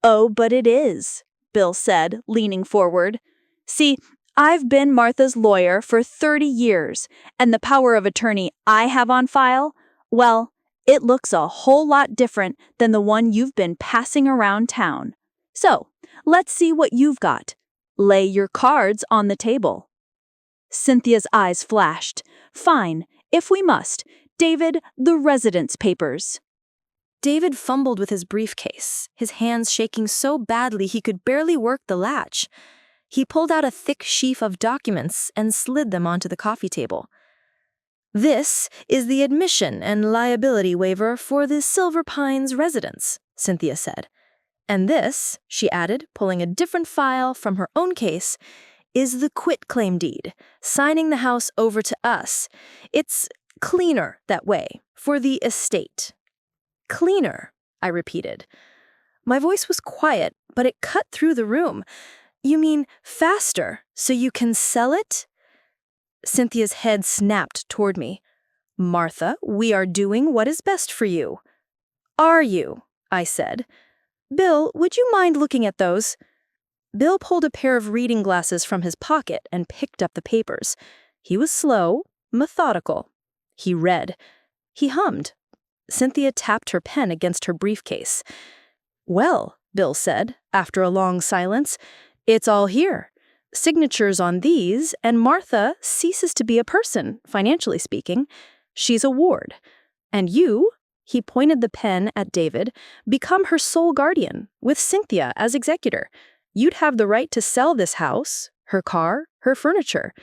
"Oh, but it is," Bill said, leaning forward. "See, I've been Martha's lawyer for 30 years, and the power of attorney I have on file, well, it looks a whole lot different than the one you've been passing around town. So, let's see what you've got. Lay your cards on the table." Cynthia's eyes flashed. "Fine, if we must. David, the residence papers." David fumbled with his briefcase, his hands shaking so badly he could barely work the latch. He pulled out a thick sheaf of documents and slid them onto the coffee table. "This is the admission and liability waiver for the Silver Pines residence," Cynthia said. "And this," she added, pulling a different file from her own case, "is the quitclaim deed, signing the house over to us. It's cleaner that way, for the estate." "Cleaner," I repeated. My voice was quiet, but it cut through the room. "You mean faster, so you can sell it?" Cynthia's head snapped toward me. "Martha, we are doing what is best for you." "Are you?" I said. "Bill, would you mind looking at those?" Bill pulled a pair of reading glasses from his pocket and picked up the papers. He was slow, methodical. He read. He hummed. Cynthia tapped her pen against her briefcase. "Well," Bill said, after a long silence, "it's all here. Signatures on these, and Martha ceases to be a person, financially speaking. She's a ward. And you," he pointed the pen at David, "become her sole guardian, with Cynthia as executor. You'd have the right to sell this house, her car, her furniture.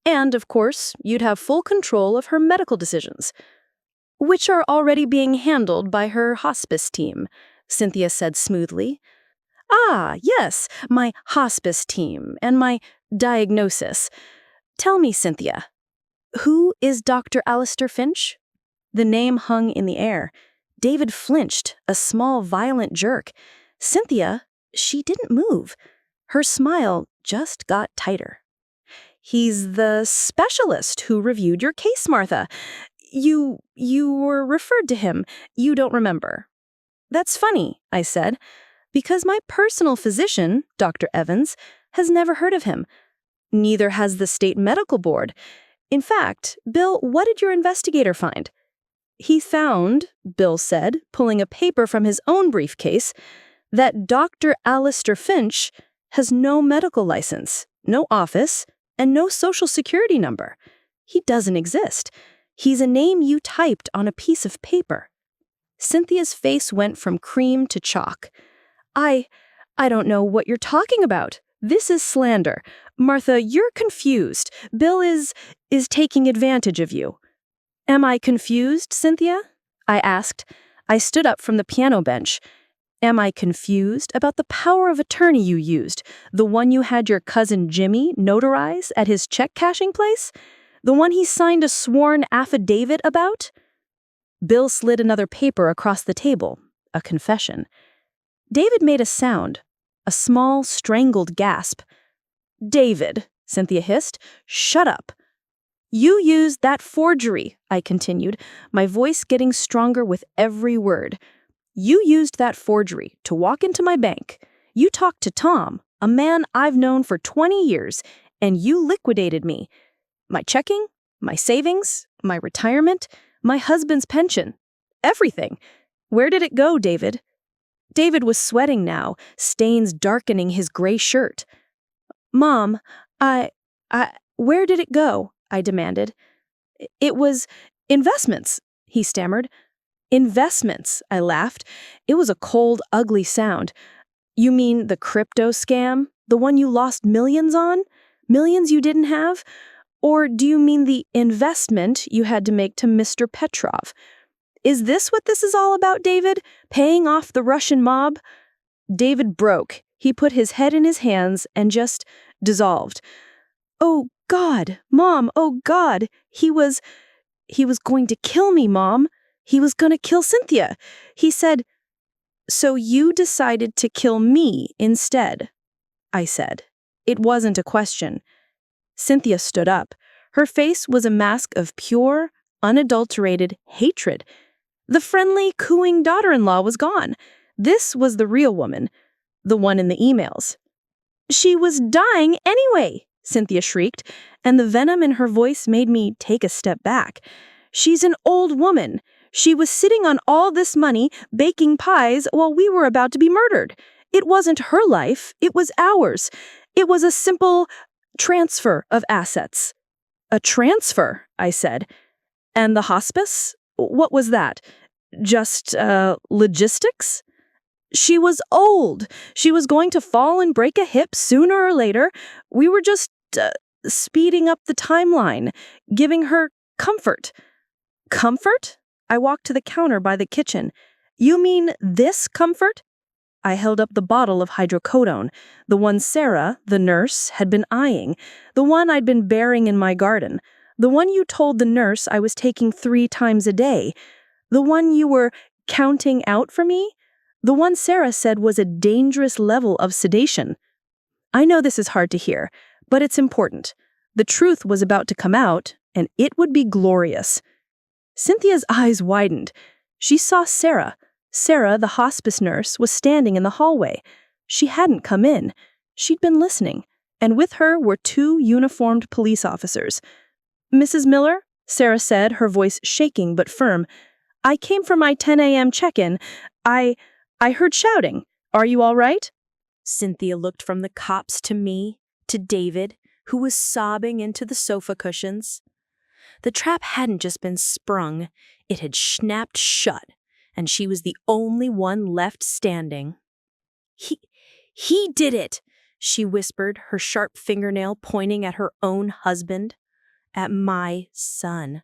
And, of course, you'd have full control of her medical decisions, which are already being handled by her hospice team," Cynthia said smoothly. "Ah, yes, my hospice team and my diagnosis. Tell me, Cynthia, who is Dr. Alistair Finch?" The name hung in the air. David flinched, a small, violent jerk. Cynthia, she didn't move. Her smile just got tighter. "He's the specialist who reviewed your case, Martha. You were referred to him. You don't remember." "That's funny," I said, "because my personal physician, Dr. Evans, has never heard of him. Neither has the state medical board. In fact, Bill, what did your investigator find?" "He found," Bill said, pulling a paper from his own briefcase, "that Dr. Alistair Finch has no medical license, no office, and no social security number. He doesn't exist. He's a name you typed on a piece of paper." Cynthia's face went from cream to chalk. I don't know what you're talking about. This is slander. Martha, you're confused. Bill is taking advantage of you." "Am I confused, Cynthia?" I asked. I stood up from the piano bench. "Am I confused about the power of attorney you used, the one you had your cousin Jimmy notarize at his check-cashing place? The one he signed a sworn affidavit about?" Bill slid another paper across the table, a confession. David made a sound, a small, strangled gasp. "David," Cynthia hissed, "shut up." "You used that forgery," I continued, my voice getting stronger with every word. "You used that forgery to walk into my bank. You talked to Tom, a man I've known for 20 years, and you liquidated me. My checking, my savings, my retirement, my husband's pension. Everything. Where did it go, David?" David was sweating now, stains darkening his gray shirt. "Mom, where did it go?" I demanded. "It was investments," he stammered. "Investments," I laughed. It was a cold, ugly sound. "You mean the crypto scam? The one you lost millions on? Millions you didn't have? Or do you mean the investment you had to make to Mr. Petrov? Is this what this is all about, David? Paying off the Russian mob?" David broke. He put his head in his hands and just dissolved. "Oh, God, Mom, oh, God. He was going to kill me, Mom. He was going to kill Cynthia. He said." "So you decided to kill me instead," I said. It wasn't a question. Cynthia stood up. Her face was a mask of pure, unadulterated hatred. The friendly, cooing daughter-in-law was gone. This was the real woman, the one in the emails. "She was dying anyway," Cynthia shrieked, and the venom in her voice made me take a step back. "She's an old woman. She was sitting on all this money, baking pies while we were about to be murdered. It wasn't her life, it was ours. It was a simple transfer of assets." "A transfer," I said. "And the hospice? What was that? Just, logistics?" "She was old. She was going to fall and break a hip sooner or later. We were just, speeding up the timeline, giving her comfort." "Comfort?" I walked to the counter by the kitchen. "You mean this comfort?" I held up the bottle of hydrocodone, the one Sarah, the nurse, had been eyeing, the one I'd been bearing in my garden, the one you told the nurse I was taking 3 times a day, the one you were counting out for me, the one Sarah said was a dangerous level of sedation. I know this is hard to hear, but it's important. The truth was about to come out, and it would be glorious. Cynthia's eyes widened. She saw Sarah. Sarah, the hospice nurse, was standing in the hallway. She hadn't come in. She'd been listening, and with her were 2 uniformed police officers. "Mrs. Miller," Sarah said, her voice shaking but firm, "I came for my 10 a.m. check-in. I heard shouting. Are you all right?" Cynthia looked from the cops to me, to David, who was sobbing into the sofa cushions. The trap hadn't just been sprung, it had snapped shut, and she was the only one left standing. He did it," she whispered, her sharp fingernail pointing at her own husband, at my son.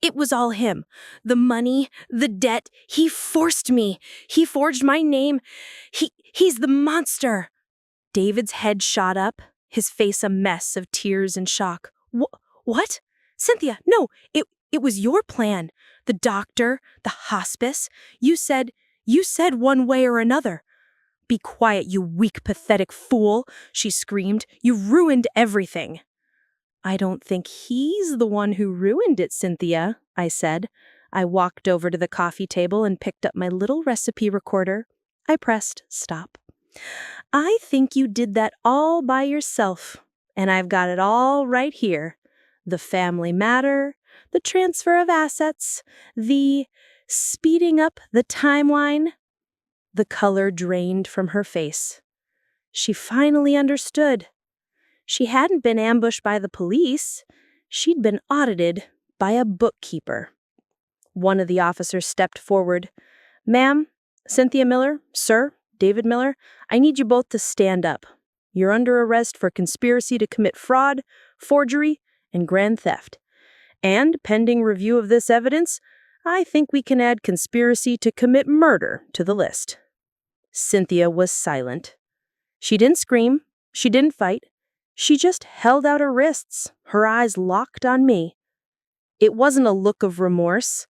"It was all him. The money, the debt. He forced me. He forged my name. He's the monster." David's head shot up, his face a mess of tears and shock. What? Cynthia, no, it It was your plan. The doctor, the hospice. You said one way or another. Be quiet, you weak, pathetic fool, she screamed. You ruined everything. I don't think he's the one who ruined it, Cynthia, I said. I walked over to the coffee table and picked up my little recipe recorder. I pressed stop. I think you did that all by yourself, and I've got it all right here. The family matter, the transfer of assets, the speeding up the timeline. The color drained from her face. She finally understood. She hadn't been ambushed by the police. She'd been audited by a bookkeeper. One of the officers stepped forward. Ma'am, Cynthia Miller, sir, David Miller, I need you both to stand up. You're under arrest for conspiracy to commit fraud, forgery, and grand theft. And, pending review of this evidence, I think we can add conspiracy to commit murder to the list. Cynthia was silent. She didn't scream. She didn't fight. She just held out her wrists, her eyes locked on me. It wasn't a look of remorse.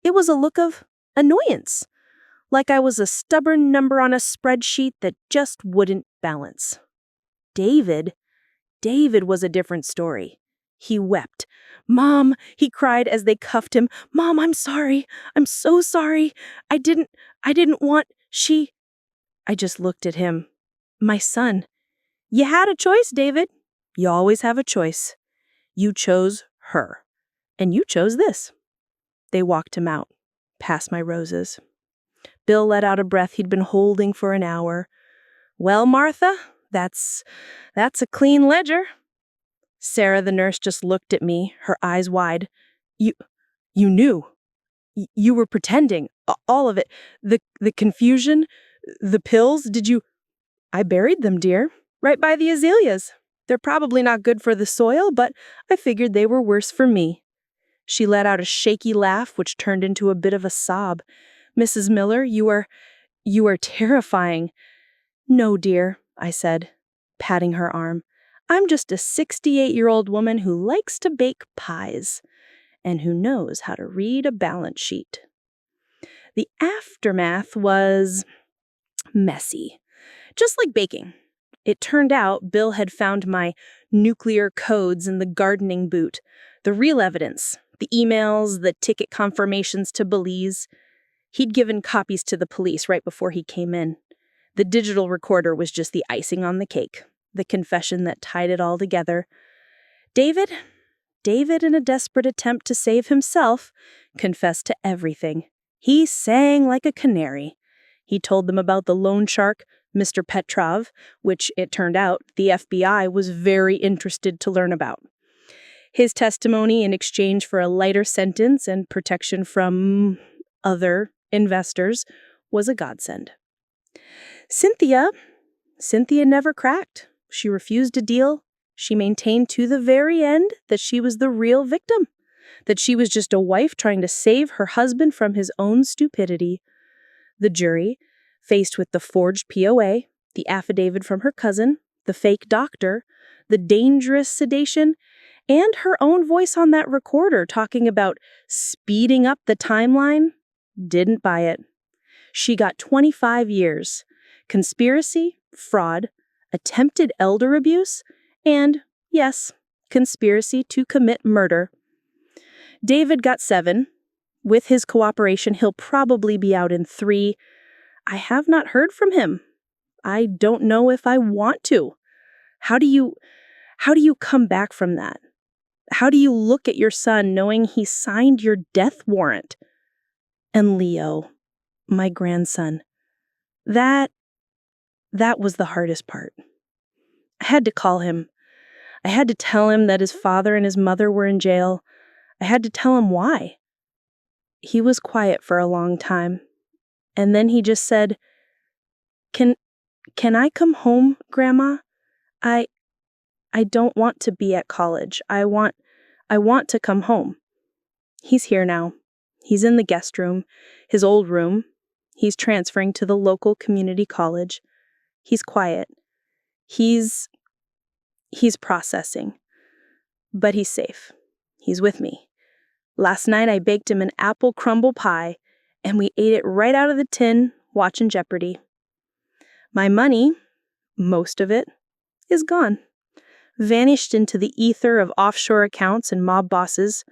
It was a look of annoyance, like I was a stubborn number on a spreadsheet that just wouldn't balance. David was a different story. He wept. Mom, he cried as they cuffed him. Mom, I'm sorry. I'm so sorry. I didn't want, I just looked at him. My son. You had a choice, David. You always have a choice. You chose her. And you chose this. They walked him out, past my roses. Bill let out a breath he'd been holding for an hour. Well, Martha, that's a clean ledger. Sarah, the nurse, just looked at me, her eyes wide. You knew. You were pretending. All of it. The confusion, the pills, did you... I buried them, dear, right by the azaleas. They're probably not good for the soil, but I figured they were worse for me. She let out a shaky laugh, which turned into a bit of a sob. Mrs. Miller, you are terrifying. No, dear, I said, patting her arm. I'm just a 68-year-old woman who likes to bake pies and who knows how to read a balance sheet. The aftermath was messy, just like baking. It turned out Bill had found my nuclear codes in the gardening boot, the real evidence, the emails, the ticket confirmations to Belize. He'd given copies to the police right before he came in. The digital recorder was just the icing on the cake, the confession that tied it all together. David, in a desperate attempt to save himself, confessed to everything. He sang like a canary. He told them about the loan shark, Mr. Petrov, which, it turned out, the FBI was very interested to learn about. His testimony in exchange for a lighter sentence and protection from other investors was a godsend. Cynthia never cracked. She refused a deal. She maintained to the very end that she was the real victim, that she was just a wife trying to save her husband from his own stupidity. The jury, faced with the forged POA, the affidavit from her cousin, the fake doctor, the dangerous sedation, and her own voice on that recorder talking about speeding up the timeline, didn't buy it. She got 25 years. Conspiracy, fraud, attempted elder abuse, and, yes, conspiracy to commit murder. David got 7. With his cooperation, he'll probably be out in 3. I have not heard from him. I don't know if I want to. How do you come back from that? How do you look at your son knowing he signed your death warrant? And Leo, my grandson, that was the hardest part. I had to call him. I had to tell him that his father and his mother were in jail. I had to tell him why. He was quiet for a long time. And then he just said, Can I come home, Grandma? I don't want to be at college. I want to come home. He's here now. He's in the guest room, his old room. He's transferring to the local community college. He's quiet. He's processing. But he's safe. He's with me. Last night I baked him an apple crumble pie, and we ate it right out of the tin, watching Jeopardy. My money, most of it, is gone. Vanished into the ether of offshore accounts and mob bosses.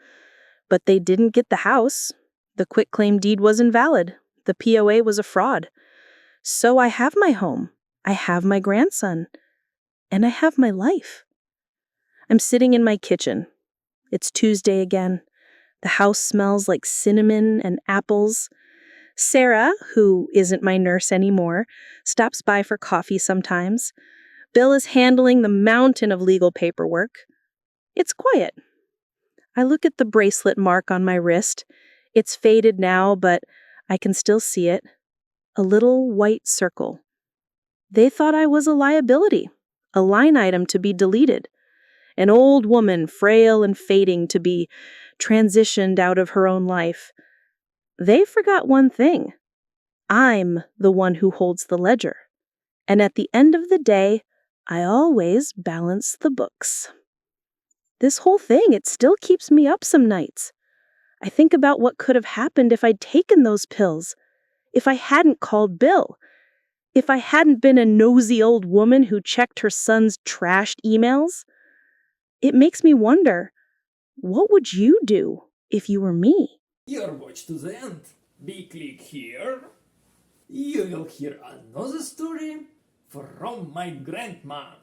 But they didn't get the house. The quitclaim deed was invalid. The POA was a fraud. So I have my home. I have my grandson. And I have my life. I'm sitting in my kitchen. It's Tuesday again. The house smells like cinnamon and apples. Sarah, who isn't my nurse anymore, stops by for coffee sometimes. Bill is handling the mountain of legal paperwork. It's quiet. I look at the bracelet mark on my wrist. It's faded now, but I can still see it. A little white circle. They thought I was a liability, a line item to be deleted. An old woman, frail and fading, to be transitioned out of her own life. They forgot one thing. I'm the one who holds the ledger. And at the end of the day, I always balance the books. This whole thing, it still keeps me up some nights. I think about what could have happened if I'd taken those pills, if I hadn't called Bill, if I hadn't been a nosy old woman who checked her son's trashed emails. It makes me wonder, what would you do if you were me? Your watch to the end. Be click here. You will hear another story from my grandma.